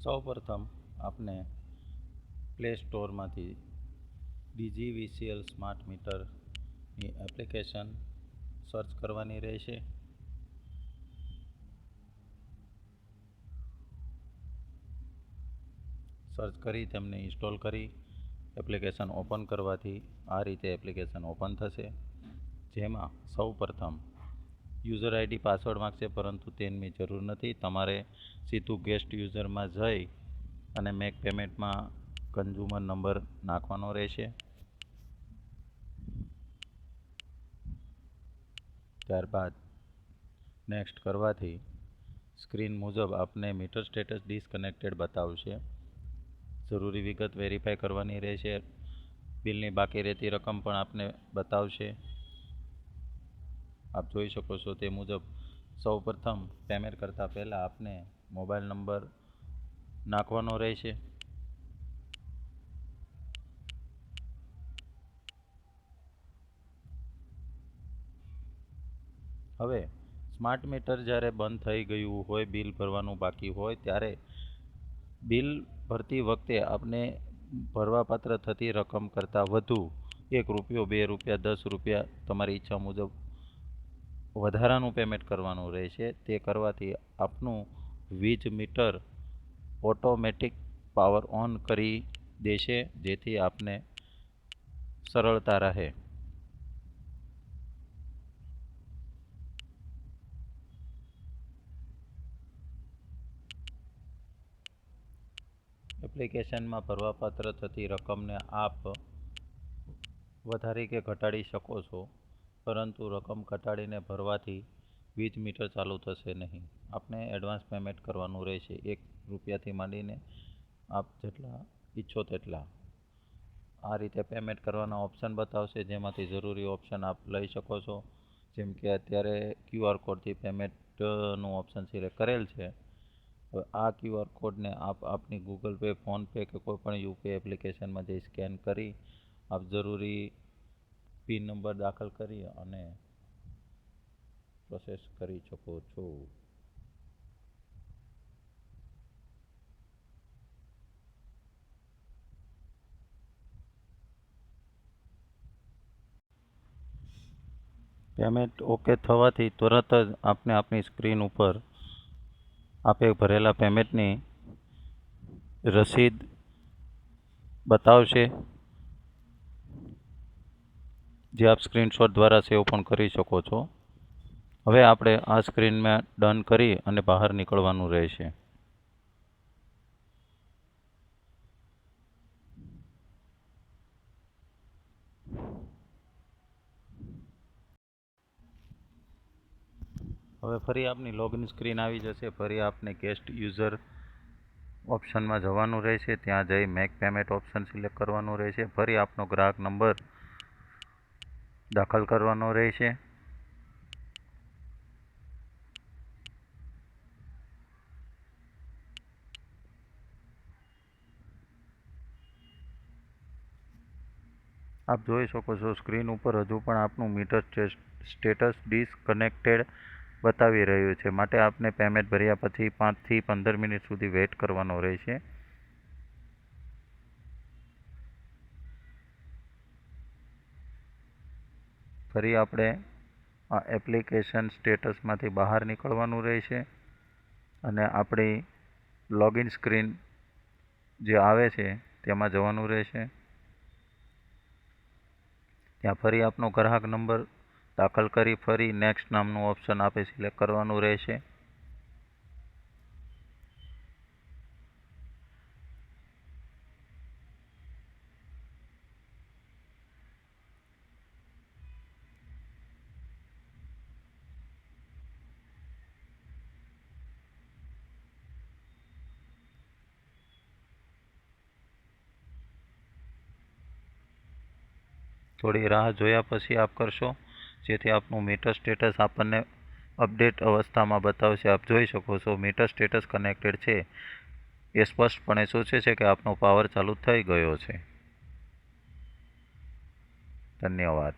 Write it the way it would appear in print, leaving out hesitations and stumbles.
સૌપ્રથમ આપણે play સ્ટોરમાંથી DGVCL smart મીટરની એપ્લિકેશન સર્ચ કરવાની રહેશે. સર્ચ કરી તેમને ઇન્સ્ટોલ કરી એપ્લિકેશન ઓપન કરવાથી આ રીતે એપ્લિકેશન ઓપન થશે, જેમાં સૌપ્રથમ યુઝર આઈડી પાસવર્ડ માગશે, પરંતુ તેની જરૂર નથી. તમારે સીધું ગેસ્ટ યુઝરમાં જઈ અને મેક પેમેન્ટમાં કન્ઝ્યુમર નંબર નાખવાનો રહેશે. ત્યારબાદ નેક્સ્ટ કરવાથી સ્ક્રીન મુજબ આપને મીટર સ્ટેટસ ડિસ્કનેક્ટેડ બતાવશે. જરૂરી વિગત વેરીફાઈ કરવાની રહેશે. બિલની બાકી રહેતી રકમ પણ આપને બતાવશે. આપ જોઈ શકો છો તે મુજબ સૌપ્રથમ પેમેન્ટ કરતાં પહેલાં આપને મોબાઈલ નંબર નાખવાનો રહેશે. હવે સ્માર્ટ મીટર જ્યારે બંધ થઈ ગયું હોય, બિલ ભરવાનું બાકી હોય, ત્યારે બિલ ભરતી વખતે આપને ભરવાપાત્ર થતી રકમ કરતાં વધુ ₹1, ₹2, ₹10 તમારી ઈચ્છા મુજબ વધારાનું પેમેન્ટ કરવાનું રહેશે. તે કરવાથી આપનું વીજ મીટર ઓટોમેટિક પાવર ઓન કરી દેશે, જેથી આપને સરળતા રહે. એપ્લિકેશનમાં ભરવાપાત્ર થતી રકમને આપ વધારી કે ઘટાડી શકો છો, પરંતુ રકમ ઘટાડીને ભરવાથી વીજ મીટર ચાલુ થશે નહીં. આપને એડવાન્સ પેમેન્ટ કરવાનું રહેશે, ₹1થી માંડીને આપ જેટલા ઈચ્છો તેટલા. આ રીતે પેમેન્ટ કરવાના ઓપ્શન બતાવશે, જેમાંથી જરૂરી ઓપ્શન આપ લઈ શકો છો. જેમ કે અત્યારે QR કોડથી પેમેન્ટનું ઓપ્શન સિલેક્ટ કરેલ છે. હવે આ QR કોડને આપ આપની ગૂગલ પે, ફોનપે કે કોઈપણ યુપીઆઈ એપ્લિકેશનમાં જઈ સ્કેન કરી આપ જરૂરી પિન નંબર દાખલ કરી અને પ્રોસેસ કરી શકો છો. પેમેન્ટ ઓકે થવાથી તરત જ આપને આપની સ્ક્રીન ઉપર આપે ભરેલા પેમેન્ટની રસીદ બતાવશે, જે આપ સ્ક્રીનશોટ દ્વારા સેવ પણ કરી શકો છો. હવે આપણે આ સ્ક્રીનમાં ડન કરી અને બહાર નીકળવાનું રહેશે. હવે ફરી આપની લોગિન સ્ક્રીન આવી જશે. ફરી આપને ગેસ્ટ યુઝર ઓપ્શનમાં જવાનું રહેશે. ત્યાં જઈ મેક પેમેન્ટ ઓપ્શન સિલેક્ટ કરવાનું રહેશે. ફરી આપનો ગ્રાહક નંબર દાખલ કરવાનો રહેશે. આપ જોઈ શકો છો સ્ક્રીન ઉપર હજુ પણ આપનું મીટર સ્ટેટસ ડિસ્કનેક્ટેડ બતાવી રહ્યું છે. માટે આપને પેમેન્ટ ભર્યા પછી 5 થી 15 મિનિટ સુધી વેઇટ કરવાનો રહેશે. ફરી આપણે આ એપ્લિકેશન સ્ટેટસમાંથી બહાર નીકળવાનું રહેશે અને આપણી લોગિન સ્ક્રીન જે આવે છે તેમાં જવાનું રહેશે. ત્યાં ફરી આપનો ગ્રાહક નંબર દાખલ કરી ફરી નેક્સ્ટ નામનું ઓપ્શન આપે સિલેક્ટ કરવાનું રહેશે. થોડી રાહ જોયા પછી આપ કરશો, જેથી આપનું મીટર સ્ટેટસ આપણને અપડેટ અવસ્થામાં બતાવશે. આપ જોઈ શકો છો મીટર સ્ટેટસ કનેક્ટેડ છે. એ સ્પષ્ટપણે સૂચવે છે કે આપનો પાવર ચાલુ થઈ ગયો છે. ધન્યવાદ.